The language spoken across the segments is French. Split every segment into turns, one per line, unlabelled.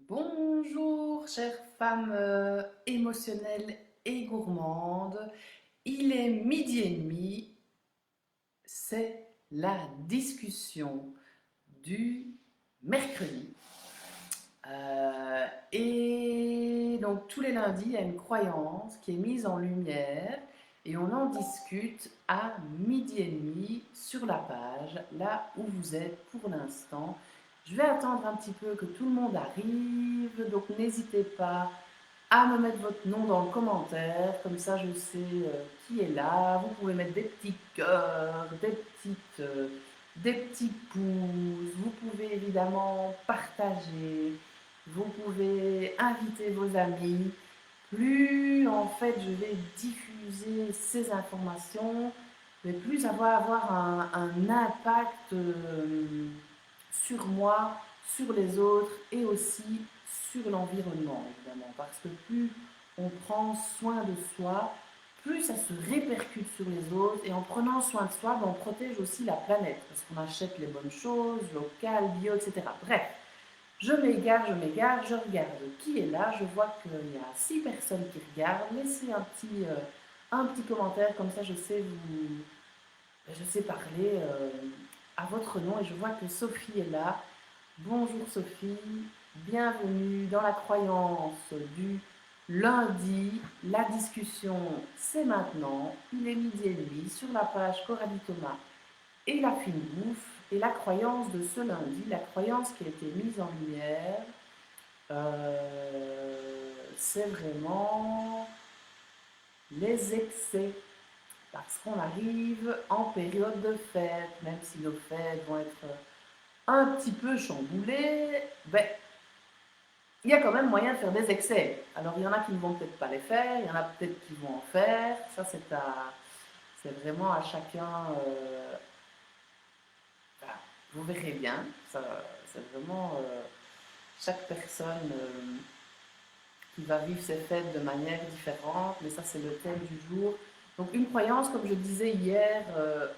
Bonjour, chère femme émotionnelle et gourmande. Il est midi et demi, c'est la discussion du mercredi. Et donc tous les lundis, il y a une croyance qui est mise en lumière et on en discute à midi et demi sur la page, là où vous êtes pour l'instant. Je vais attendre un petit peu que tout le monde arrive, donc n'hésitez pas à me mettre votre nom dans le commentaire, comme ça je sais qui est là. Vous pouvez mettre des petits cœurs, des petits pouces, vous pouvez évidemment partager, vous pouvez inviter vos amis. Plus en fait je vais diffuser ces informations, mais plus ça va avoir un impact sur moi, sur les autres et aussi sur l'environnement, évidemment. Parce que plus on prend soin de soi, plus ça se répercute sur les autres. Et en prenant soin de soi, ben, on protège aussi la planète. Parce qu'on achète les bonnes choses, locales, bio, etc. Bref, je m'égare, je regarde qui est là. Je vois qu'il y a 6 personnes qui regardent. Laissez un petit commentaire, comme ça je sais parler à votre nom. Et je vois que Sophie est là. Bonjour Sophie, bienvenue dans la croyance du lundi. La discussion, c'est maintenant. Il est midi et demi sur la page Coralie Thomas et la fine bouffe. Et la croyance de ce lundi, la croyance qui a été mise en lumière, c'est vraiment les excès. Parce qu'on arrive en période de fête, même si nos fêtes vont être un petit peu chamboulées, ben, il y a quand même moyen de faire des excès. Alors il y en a qui ne vont peut-être pas les faire, il y en a peut-être qui vont en faire. Ça c'est vraiment à chacun. Voilà, vous verrez bien. Ça, c'est vraiment chaque personne qui va vivre ses fêtes de manière différente. Mais ça c'est le thème du jour. Donc une croyance, comme je disais hier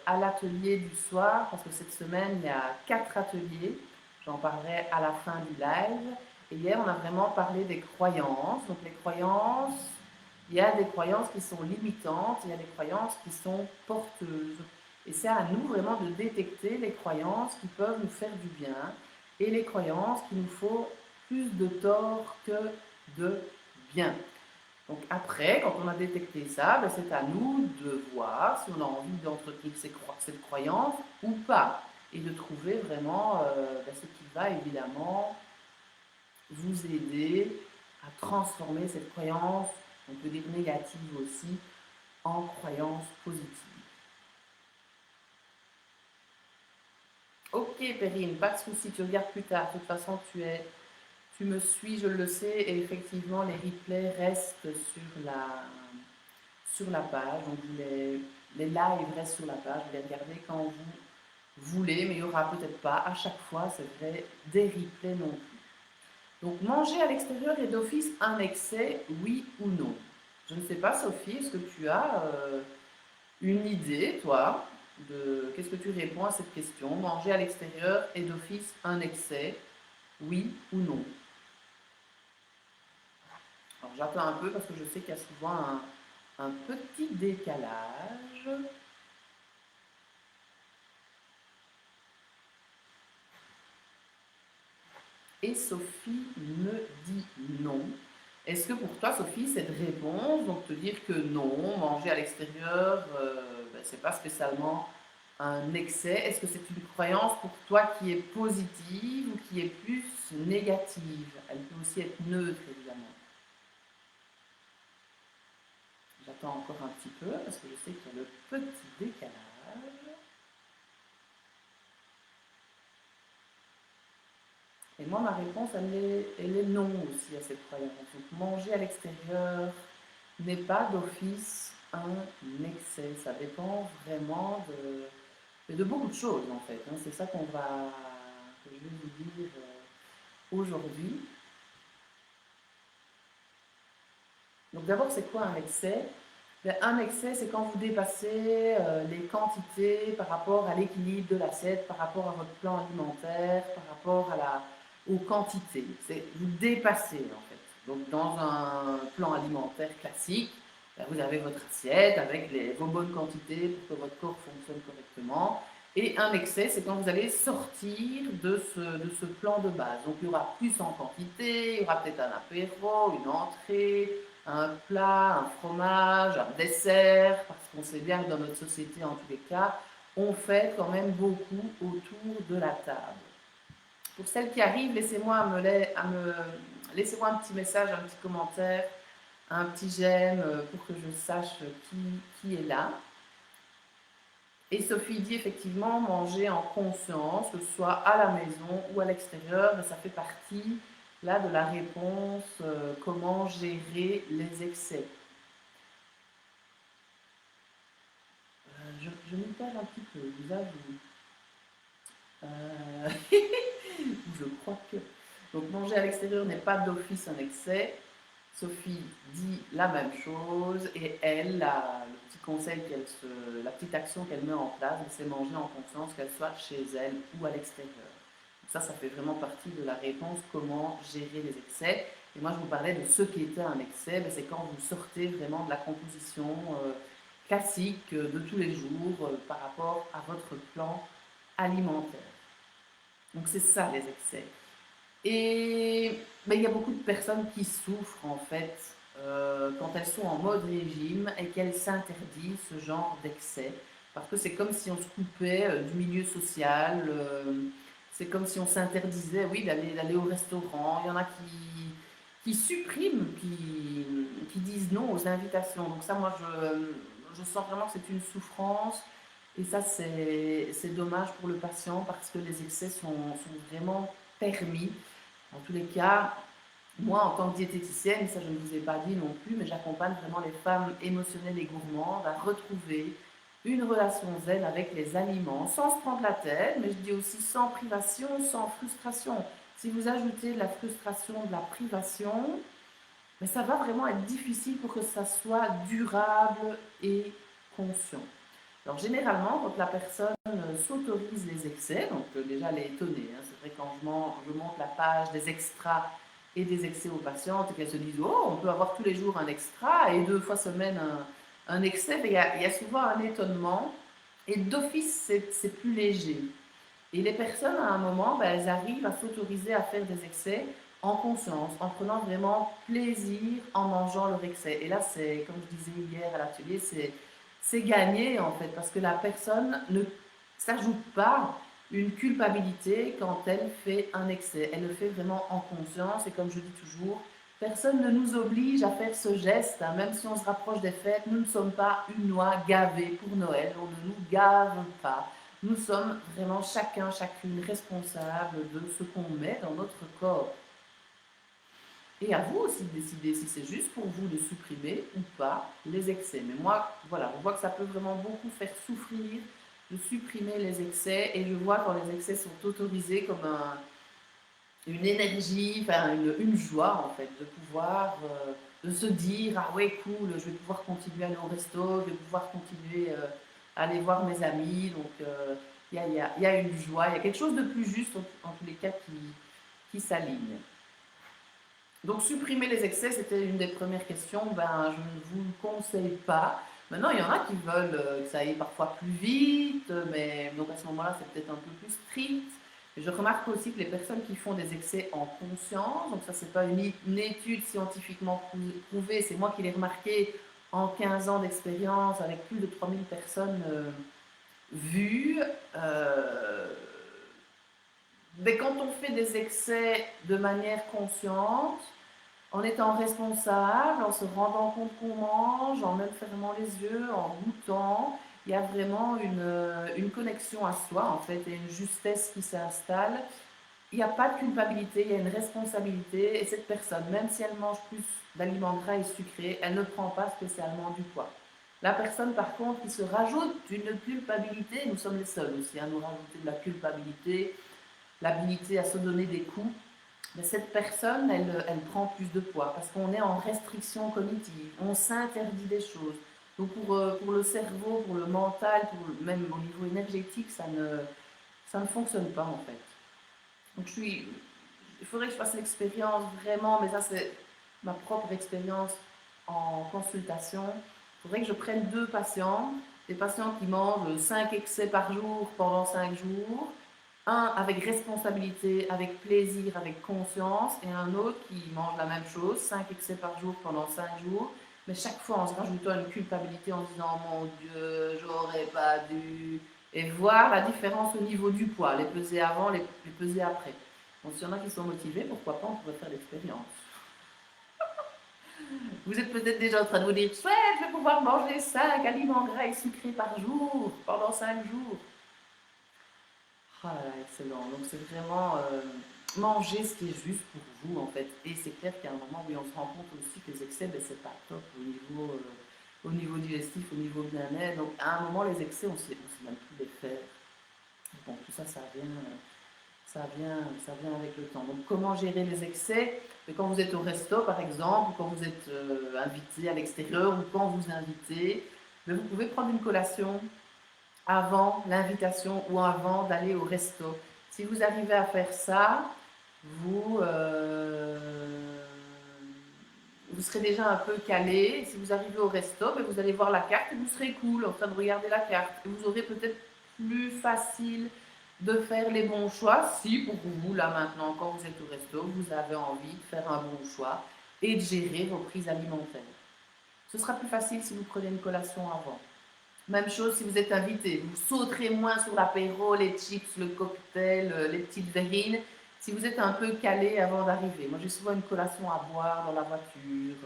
à l'atelier du soir, parce que cette semaine il y a 4 ateliers. J'en parlerai à la fin du live. Et hier, on a vraiment parlé des croyances. Donc les croyances, il y a des croyances qui sont limitantes, il y a des croyances qui sont porteuses. Et c'est à nous vraiment de détecter les croyances qui peuvent nous faire du bien et les croyances qui nous font plus de tort que de bien. Donc après, quand on a détecté ça, ben c'est à nous de voir si on a envie d'entretenir cette croyance ou pas. Et de trouver vraiment ben ce qui va évidemment vous aider à transformer cette croyance, on peut dire négative aussi, en croyance positive. Ok Perrine, pas de souci, tu regardes plus tard. De toute façon, tu me suis, je le sais, et effectivement, les replays restent sur la page. Donc les lives restent sur la page. Vous les regardez quand vous voulez, mais il n'y aura peut-être pas à chaque fois, c'est vrai, des replays non plus. Donc manger à l'extérieur est d'office un excès, oui ou non? Je ne sais pas, Sophie, est-ce que tu as une idée, toi, de qu'est-ce que tu réponds à cette question? Manger à l'extérieur est d'office un excès, oui ou non? Alors j'attends un peu parce que je sais qu'il y a souvent un petit décalage. Et Sophie me dit non. Est-ce que pour toi, Sophie, cette réponse, donc te dire que non, manger à l'extérieur, ben, c'est pas spécialement un excès, est-ce que c'est une croyance pour toi qui est positive ou qui est plus négative? Elle peut aussi être neutre, évidemment. J'attends encore un petit peu parce que je sais qu'il y a le petit décalage. Et moi, ma réponse, elle est non aussi à cette croyance. Donc, manger à l'extérieur n'est pas d'office un excès. Ça dépend vraiment de beaucoup de choses, en fait. Hein. C'est ça que je vais vous dire aujourd'hui. Donc, d'abord, c'est quoi un excès? Ben, un excès, c'est quand vous dépassez les quantités par rapport à l'équilibre de l'assiette, par rapport à votre plan alimentaire, par rapport à aux quantités. C'est vous dépassez en fait. Donc dans un plan alimentaire classique, ben, vous avez votre assiette avec vos bonnes quantités pour que votre corps fonctionne correctement. Et un excès, c'est quand vous allez sortir de ce plan de base. Donc il y aura plus en quantité, il y aura peut-être un apéro, une entrée, un plat, un fromage, un dessert, parce qu'on sait bien que dans notre société, en tous les cas, on fait quand même beaucoup autour de la table. Pour celles qui arrivent, laissez-moi un petit message, un petit commentaire, un petit j'aime pour que je sache qui est là. Et Sophie dit effectivement manger en conscience, que ce soit à la maison ou à l'extérieur, mais ça fait partie là de la réponse comment gérer les excès. Je m'y perds un petit peu, vous avoue. Je crois que. Donc manger à l'extérieur n'est pas d'office un excès. Sophie dit la même chose et elle, le petit conseil la petite action qu'elle met en place, c'est manger en conscience, qu'elle soit chez elle ou à l'extérieur. Ça fait vraiment partie de la réponse comment gérer les excès. Et moi, je vous parlais de ce qui était un excès, c'est quand vous sortez vraiment de la composition classique de tous les jours par rapport à votre plan alimentaire. Donc c'est ça les excès. Et il y a beaucoup de personnes qui souffrent en fait quand elles sont en mode régime et qu'elles s'interdisent ce genre d'excès. Parce que c'est comme si on se coupait du milieu social, c'est comme si on s'interdisait, oui, d'aller au restaurant. Il y en a qui suppriment, qui disent non aux invitations. Donc ça, moi, je sens vraiment que c'est une souffrance. Et ça, c'est dommage pour le patient parce que les excès sont vraiment permis. En tous les cas, moi, en tant que diététicienne, ça je ne vous ai pas dit non plus, mais j'accompagne vraiment les femmes émotionnelles et gourmandes à retrouver une relation zen avec les aliments, sans se prendre la tête, mais je dis aussi sans privation, sans frustration. Si vous ajoutez de la frustration, de la privation, mais ça va vraiment être difficile pour que ça soit durable et conscient. Alors généralement, quand la personne s'autorise les excès, donc déjà elle est étonnée, hein, c'est vrai quand je monte la page des extras et des excès aux patientes et qu'elles se disent oh on peut avoir tous les jours un extra et 2 fois semaine un excès, il y a souvent un étonnement et d'office c'est plus léger. Et les personnes à un moment, elles arrivent à s'autoriser à faire des excès en conscience, en prenant vraiment plaisir en mangeant leur excès. Et là, c'est, comme je disais hier à l'atelier, c'est gagné en fait, parce que la personne ne s'ajoute pas une culpabilité quand elle fait un excès. Elle le fait vraiment en conscience et comme je dis toujours, personne ne nous oblige à faire ce geste, hein. Même si on se rapproche des fêtes, nous ne sommes pas une noix gavée pour Noël, on ne nous gave pas. Nous sommes vraiment chacun, chacune responsable de ce qu'on met dans notre corps. Et à vous aussi de décider si c'est juste pour vous de supprimer ou pas les excès. Mais moi, voilà, on voit que ça peut vraiment beaucoup faire souffrir de supprimer les excès. Et je vois quand les excès sont autorisés comme une énergie, enfin une joie en fait, de pouvoir, de se dire ah ouais cool, je vais pouvoir continuer à aller au resto, je vais pouvoir continuer à aller voir mes amis. Donc il y a une joie, il y a quelque chose de plus juste en tous les cas qui s'aligne. Donc supprimer les excès, c'était une des premières questions. Ben, je ne vous le conseille pas. Maintenant, il y en a qui veulent que ça aille parfois plus vite, mais donc à ce moment-là, c'est peut-être un peu plus strict. Et je remarque aussi que les personnes qui font des excès en conscience, donc ça, c'est pas une étude scientifiquement prouvée, c'est moi qui l'ai remarqué en 15 ans d'expérience avec plus de 3000 personnes vues. Mais quand on fait des excès de manière consciente, en étant responsable, en se rendant compte qu'on mange, en même fermant les yeux, en goûtant, il y a vraiment une connexion à soi en fait et une justesse qui s'installe. Il n'y a pas de culpabilité, il y a une responsabilité et cette personne, même si elle mange plus d'aliments gras et sucrés, elle ne prend pas spécialement du poids. La personne par contre qui se rajoute une culpabilité, nous sommes les seuls aussi à nous rajouter de la culpabilité, l'habilité à se donner des coups, mais cette personne, elle prend plus de poids parce qu'on est en restriction cognitive, on s'interdit des choses. Donc pour le cerveau, pour le mental, même au niveau énergétique, ça ne fonctionne pas en fait. Donc il faudrait que je fasse l'expérience vraiment, mais ça c'est ma propre expérience en consultation. Il faudrait que je prenne 2 patients, des patients qui mangent 5 excès par jour pendant 5 jours, un avec responsabilité, avec plaisir, avec conscience, et un autre qui mange la même chose, 5 excès par jour pendant 5 jours, mais chaque fois en se rajoutant une culpabilité en se disant mon Dieu, j'aurais pas dû, et voir la différence au niveau du poids, les peser avant, les peser après. Donc s'il y en a qui sont motivés, pourquoi pas, on pourrait faire l'expérience. Vous êtes peut-être déjà en train de vous dire, chouette, je vais pouvoir manger 5 aliments gras et sucrés par jour, pendant 5 jours. Ah là, excellent. Donc c'est vraiment manger ce qui est juste pour vous en fait. Et c'est clair qu'à un moment, oui, on se rend compte aussi que les excès, ben, c'est pas top au niveau digestif, au niveau bien-être. Donc à un moment, les excès, on sait même plus les faire. Bon, tout ça, ça vient avec le temps. Donc comment gérer les excès? Et quand vous êtes au resto, par exemple, ou quand vous êtes invité à l'extérieur, ou quand vous invitez, ben, vous pouvez prendre une collation avant l'invitation ou avant d'aller au resto. Si vous arrivez à faire ça, vous, vous serez déjà un peu calé. Si vous arrivez au resto, ben vous allez voir la carte et vous serez cool en train de regarder la carte. Et vous aurez peut-être plus facile de faire les bons choix si pour vous, là maintenant, quand vous êtes au resto, vous avez envie de faire un bon choix et de gérer vos prises alimentaires. Ce sera plus facile si vous prenez une collation avant. Même chose si vous êtes invité, vous sauterez moins sur l'apéro, les chips, le cocktail, les petites verrines, si vous êtes un peu calé avant d'arriver. Moi j'ai souvent une collation à boire dans la voiture,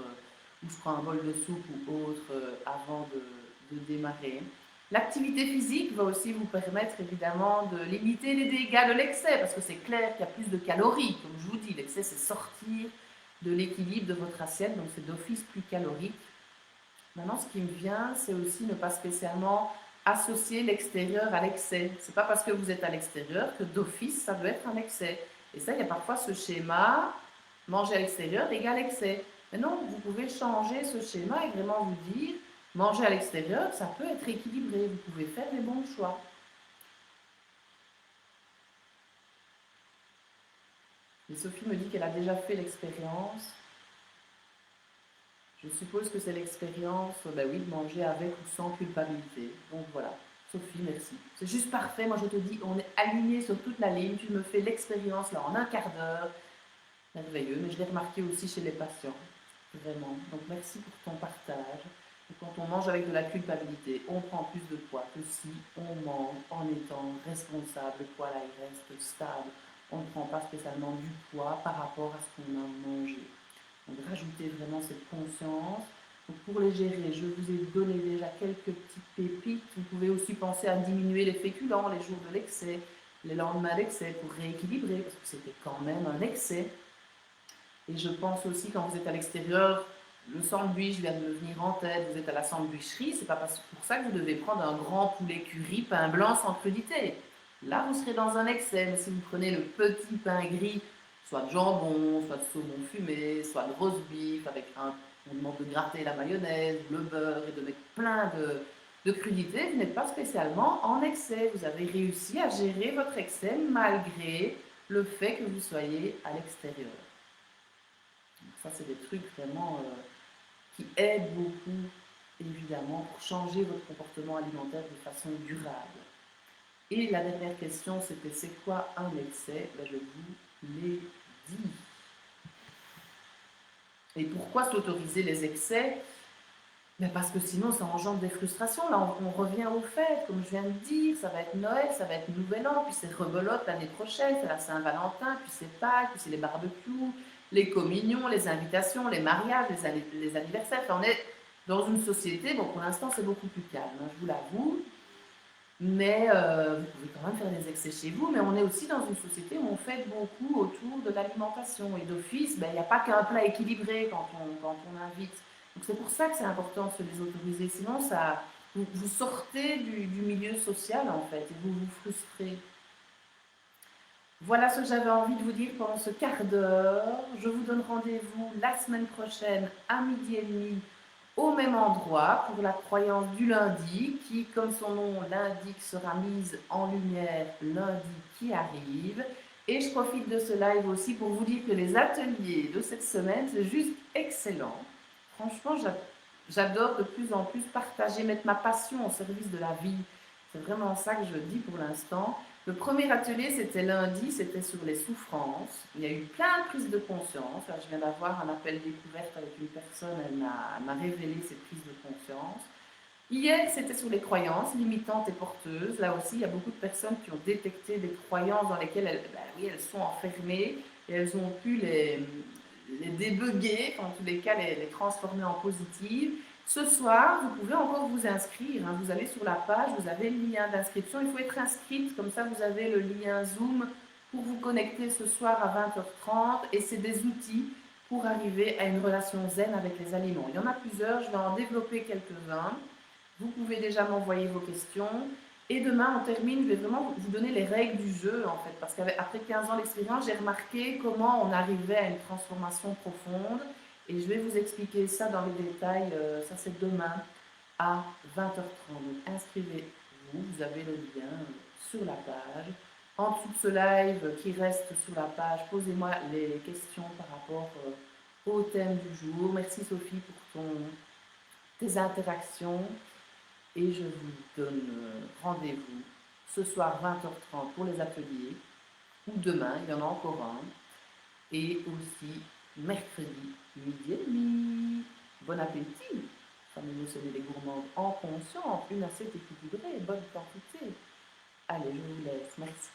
ou je prends un bol de soupe ou autre avant de démarrer. L'activité physique va aussi vous permettre évidemment de limiter les dégâts de l'excès, parce que c'est clair qu'il y a plus de calories, comme je vous dis, l'excès c'est sortir de l'équilibre de votre assiette, donc c'est d'office plus calorique. Maintenant, ce qui me vient, c'est aussi ne pas spécialement associer l'extérieur à l'excès. C'est pas parce que vous êtes à l'extérieur que d'office, ça doit être un excès. Et ça, il y a parfois ce schéma, manger à l'extérieur égale excès. Mais non, vous pouvez changer ce schéma et vraiment vous dire, manger à l'extérieur, ça peut être équilibré. Vous pouvez faire les bons choix. Et Sophie me dit qu'elle a déjà fait l'expérience. Je suppose que c'est l'expérience, ben oui, de manger avec ou sans culpabilité. Donc voilà. Sophie, merci. C'est juste parfait. Moi, je te dis, on est aligné sur toute la ligne. Tu me fais l'expérience là en un quart d'heure. Merveilleux. Mais je l'ai remarqué aussi chez les patients. Vraiment. Donc merci pour ton partage. Et quand on mange avec de la culpabilité, on prend plus de poids que si on mange en étant responsable. Le poids là, il reste stable. On ne prend pas spécialement du poids par rapport à ce qu'on a mangé. Donc rajoutez vraiment cette conscience. Donc pour les gérer, je vous ai donné déjà quelques petites pépites. Vous pouvez aussi penser à diminuer les féculents les jours de l'excès, les lendemains d'excès pour rééquilibrer, parce que c'était quand même un excès. Et je pense aussi quand vous êtes à l'extérieur, le sandwich vient de me venir en tête, vous êtes à la sandwicherie, c'est pas pour ça que vous devez prendre un grand poulet curry, pain blanc sans crudité. Là, vous serez dans un excès, mais si vous prenez le petit pain gris, soit de jambon, soit de saumon fumé, soit de roast beef, avec on demande de gratter la mayonnaise, le beurre et de mettre plein de crudités, vous n'êtes pas spécialement en excès. Vous avez réussi à gérer votre excès malgré le fait que vous soyez à l'extérieur. Ça, c'est des trucs vraiment qui aident beaucoup, évidemment, pour changer votre comportement alimentaire de façon durable. Et la dernière question, c'était c'est quoi un excès? Ben, je vous l'ai dit. Et pourquoi s'autoriser les excès? Ben parce que sinon, ça engendre des frustrations. Là, on revient au fait, comme je viens de dire, ça va être Noël, ça va être Nouvel An, puis c'est rebelote l'année prochaine, c'est la Saint-Valentin, puis c'est Pâques, puis c'est les barbecues, les communions, les invitations, les mariages, les anniversaires. Enfin, on est dans une société, bon, pour l'instant, c'est beaucoup plus calme, hein, je vous l'avoue. Mais vous pouvez quand même faire des excès chez vous, mais on est aussi dans une société où on fait beaucoup autour de l'alimentation. Et d'office, ben, il n'y a pas qu'un plat équilibré quand on invite. Donc c'est pour ça que c'est important de se les autoriser. Sinon, ça, vous sortez du milieu social en fait et vous vous frustrez. Voilà ce que j'avais envie de vous dire pendant ce quart d'heure. Je vous donne rendez-vous la semaine prochaine à 12h30 au même endroit pour la croyance du lundi qui, comme son nom l'indique, sera mise en lumière lundi qui arrive. Et je profite de ce live aussi pour vous dire que les ateliers de cette semaine, c'est juste excellent. Franchement, j'adore de plus en plus partager, mettre ma passion au service de la vie. C'est vraiment ça que je dis pour l'instant. Le premier atelier, c'était lundi, c'était sur les souffrances. Il y a eu plein de prises de conscience. Là, je viens d'avoir un appel découverte avec une personne, elle m'a révélé ces prises de conscience. Hier, c'était sur les croyances limitantes et porteuses. Là aussi, il y a beaucoup de personnes qui ont détecté des croyances dans lesquelles elles sont enfermées et elles ont pu les débugger, en tous les cas les transformer en positives. Ce soir, vous pouvez encore vous inscrire. Vous allez sur la page, vous avez le lien d'inscription. Il faut être inscrite, comme ça vous avez le lien Zoom pour vous connecter ce soir à 20h30. Et c'est des outils pour arriver à une relation zen avec les aliments. Il y en a plusieurs, je vais en développer quelques-uns. Vous pouvez déjà m'envoyer vos questions. Et demain, on termine, je vais vraiment vous donner les règles du jeu, en fait, parce qu'après 15 ans d'expérience, j'ai remarqué comment on arrivait à une transformation profonde. Et je vais vous expliquer ça dans les détails. Ça, c'est demain à 20h30. Donc, inscrivez-vous, vous avez le lien sur la page. En dessous de ce live qui reste sur la page, posez-moi les questions par rapport au thème du jour. Merci Sophie pour tes interactions. Et je vous donne rendez-vous ce soir 20h30 pour les ateliers, ou demain, il y en a encore un, et aussi mercredi, midi et demi. Bon appétit! Famille sonner les gourmandes en conscience, une assiette équilibrée, bonne quantité. Allez, je vous laisse. Merci.